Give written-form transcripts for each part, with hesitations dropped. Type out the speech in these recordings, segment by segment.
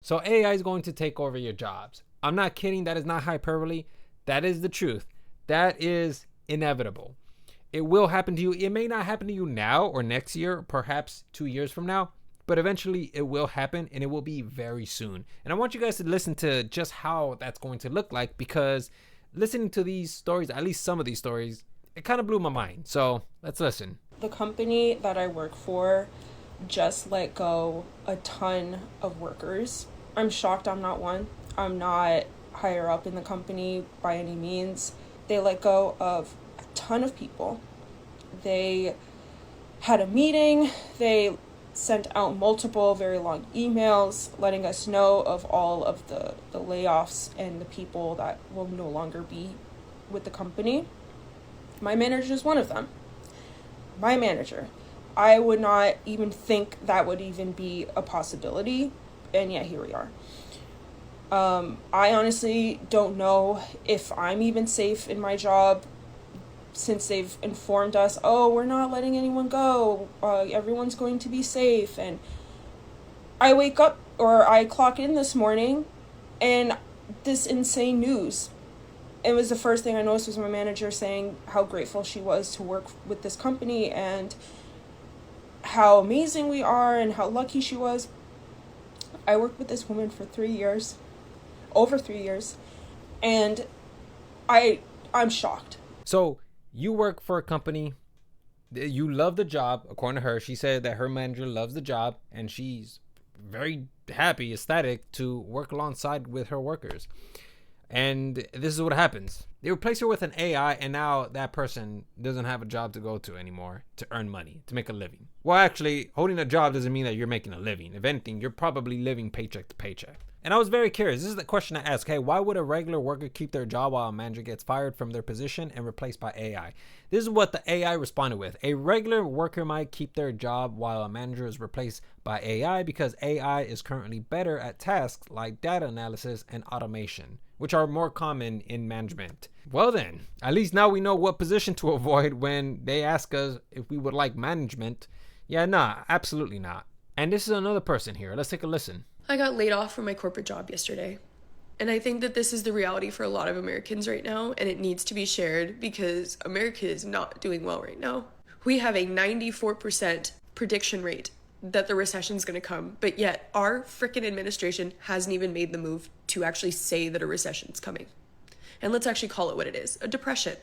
So AI is going to take over your jobs. I'm not kidding. That is not hyperbole. That is the truth. That is inevitable. It will happen to you. It may not happen to you now or next year, perhaps 2 years from now, but eventually it will happen, and it will be very soon. And I want you guys to listen to just how that's going to look like, because listening to these stories, at least some of these stories, it kind of blew my mind. So let's listen. The company that I work for just let go a ton of workers. I'm shocked I'm not one. I'm not higher up in the company by any means. They let go of a ton of people. They had a meeting. They sent out multiple very long emails letting us know of all of the layoffs and the people that will no longer be with the company. My manager is one of them. My manager. I would not even think that would even be a possibility, and yet here we are. I honestly don't know if I'm even safe in my job, since they've informed us, oh, we're not letting anyone go, everyone's going to be safe. And I wake up, or I clock in this morning, and this insane news. It was the first thing I noticed was my manager saying how grateful she was to work with this company and how amazing we are and how lucky she was. I worked with this woman for 3 years, over 3 years, and I'm shocked. So you work for a company, you love the job. According to her, she said that her manager loves the job, and she's very happy, ecstatic to work alongside with her workers. And this is what happens. They replace her with an AI, and now that person doesn't have a job to go to anymore to earn money, to make a living. Well, actually, holding a job doesn't mean that you're making a living. If anything, you're probably living paycheck to paycheck. And I was very curious. This is the question I asked. Hey, why would a regular worker keep their job while a manager gets fired from their position and replaced by AI? This is what the AI responded with. A regular worker might keep their job while a manager is replaced by AI because AI is currently better at tasks like data analysis and automation, which are more common in management. Well then, at least now we know what position to avoid when they ask us if we would like management. Yeah, nah, absolutely not. And this is another person here. Let's take a listen. I got laid off from my corporate job yesterday. And I think that this is the reality for a lot of Americans right now, and it needs to be shared because America is not doing well right now. We have a 94% prediction rate that the recession is going to come, but yet our frickin' administration hasn't even made the move to actually say that a recession is coming. And let's actually call it what it is, a depression.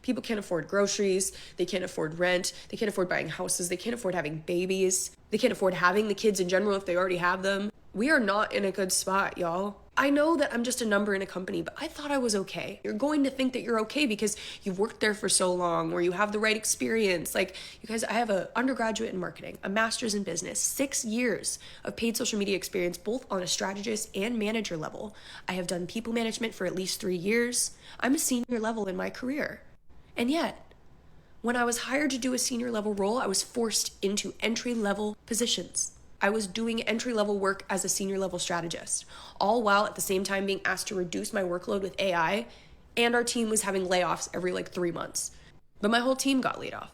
People can't afford groceries, they can't afford rent, they can't afford buying houses, they can't afford having babies, they can't afford having the kids in general if they already have them. We are not in a good spot, y'all. I know that I'm just a number in a company, but I thought I was okay. You're going to think that you're okay because you've worked there for so long or you have the right experience. Like, you guys, I have an undergraduate in marketing, a master's in business, 6 years of paid social media experience, both on a strategist and manager level. I have done people management for at least 3 years. I'm a senior level in my career. And yet, when I was hired to do a senior level role, I was forced into entry level positions. I was doing entry-level work as a senior-level strategist, all while at the same time being asked to reduce my workload with AI, and our team was having layoffs every 3 months. But my whole team got laid off.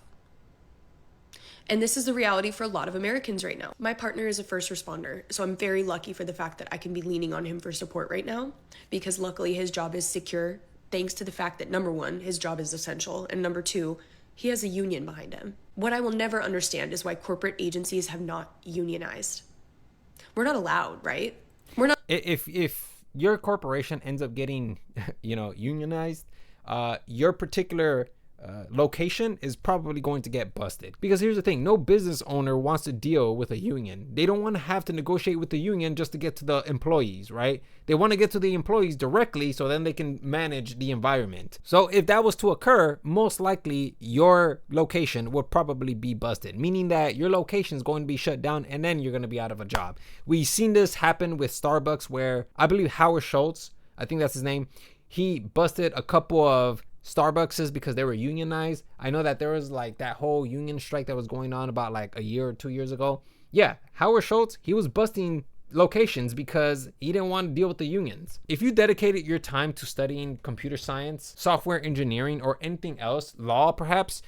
And this is the reality for a lot of Americans right now. My partner is a first responder, so I'm very lucky for the fact that I can be leaning on him for support right now, because luckily his job is secure, thanks to the fact that, number one, his job is essential, and number two, he has a union behind him. What I will never understand is why corporate agencies have not unionized. We're not allowed, right? We're not. If your corporation ends up getting, unionized, your particular location is probably going to get busted. Because here's the thing, no business owner wants to deal with a union. They don't want to have to negotiate with the union just to get to the employees, right? They want to get to the employees directly so then they can manage the environment. So if that was to occur, most likely your location would probably be busted, meaning that your location is going to be shut down and then you're going to be out of a job. We've seen this happen with Starbucks, where I believe Howard Schultz, I think that's his name, he busted a couple of Starbucks because they were unionized. I know that there was that whole union strike that was going on about a year or 2 years ago. Yeah, Howard Schultz, he was busting locations because he didn't want to deal with the unions. If you dedicated your time to studying computer science, software engineering, or anything else, law perhaps,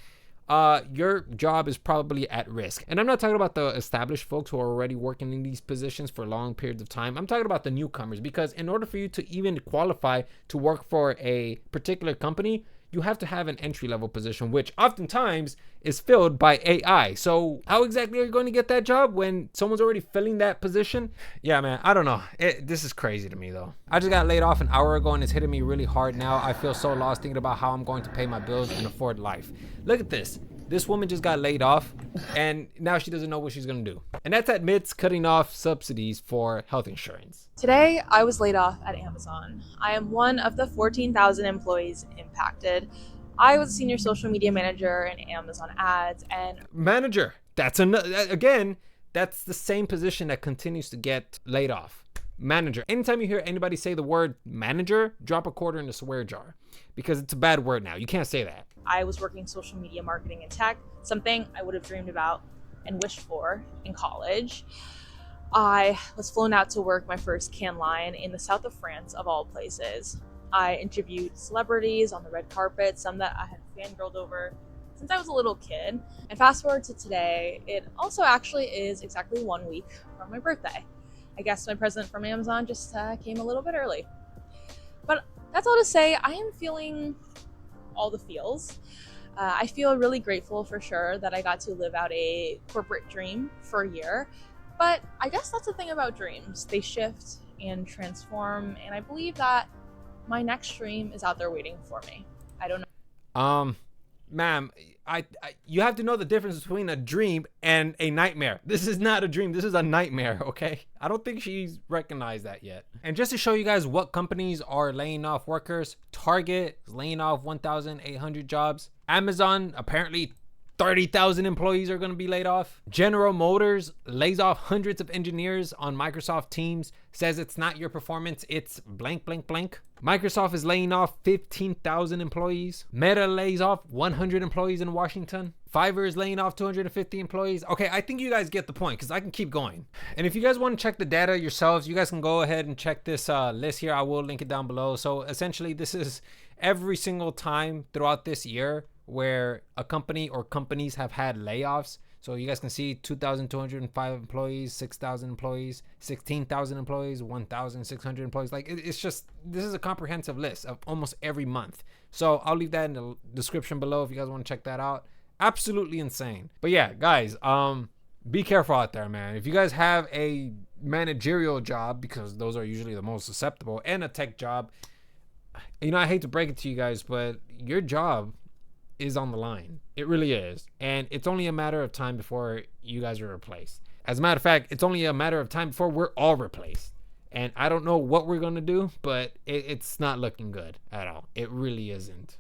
your job is probably at risk. And I'm not talking about the established folks who are already working in these positions for long periods of time. I'm talking about the newcomers, because in order for you to even qualify to work for a particular company, you have to have an entry-level position, which oftentimes is filled by AI. So how exactly are you going to get that job when someone's already filling that position? Yeah, man, I don't know. This is crazy to me, though. I just got laid off an hour ago, and it's hitting me really hard now. I feel so lost thinking about how I'm going to pay my bills and afford life. Look at this. This woman just got laid off, and now she doesn't know what she's going to do. And that's amidst cutting off subsidies for health insurance. Today, I was laid off at Amazon. I am one of the 14,000 employees impacted. I was a senior social media manager in Amazon ads and manager. That's again, that's the same position that continues to get laid off. Manager. Anytime you hear anybody say the word manager, drop a quarter in the swear jar, because it's a bad word now. You can't say that. I was working social media marketing and tech, something I would have dreamed about and wished for in college. I was flown out to work my first can line in the south of France, of all places. I interviewed celebrities on the red carpet, some that I had fangirled over since I was a little kid. And fast forward to today, it also actually is exactly 1 week from my birthday. I guess my present from Amazon just came a little bit early. But that's all to say, I am feeling all the feels. I feel really grateful for sure that I got to live out a corporate dream for a year. But I guess that's the thing about dreams. They shift and transform, and I believe that my next dream is out there waiting for me. I don't know. Ma'am, you have to know the difference between a dream and a nightmare. This is not a dream. This is a nightmare, okay? I don't think she's recognized that yet. And just to show you guys what companies are laying off workers, Target is laying off 1,800 jobs. Amazon, apparently 30,000 employees are going to be laid off. General Motors lays off hundreds of engineers on Microsoft Teams, says it's not your performance, it's blank, blank, blank. Microsoft is laying off 15,000 employees. Meta lays off 100 employees in Washington. Fiverr is laying off 250 employees. Okay, I think you guys get the point, because I can keep going. And if you guys want to check the data yourselves, you guys can go ahead and check this list here. I will link it down below. So essentially, this is every single time throughout this year where a company or companies have had layoffs. So you guys can see 2,205 employees, 6,000 employees, 16,000 employees, 1,600 employees. Like it's just, this is a comprehensive list of almost every month. So I'll leave that in the description below if you guys want to check that out. Absolutely insane. But yeah, guys, be careful out there, man. If you guys have a managerial job, because those are usually the most susceptible, and a tech job, you know, I hate to break it to you guys, but your job is on the line. It really is. And it's only a matter of time before you guys are replaced. As a matter of fact, it's only a matter of time before we're all replaced. And I don't know what we're going to do, but it's not looking good at all. It really isn't.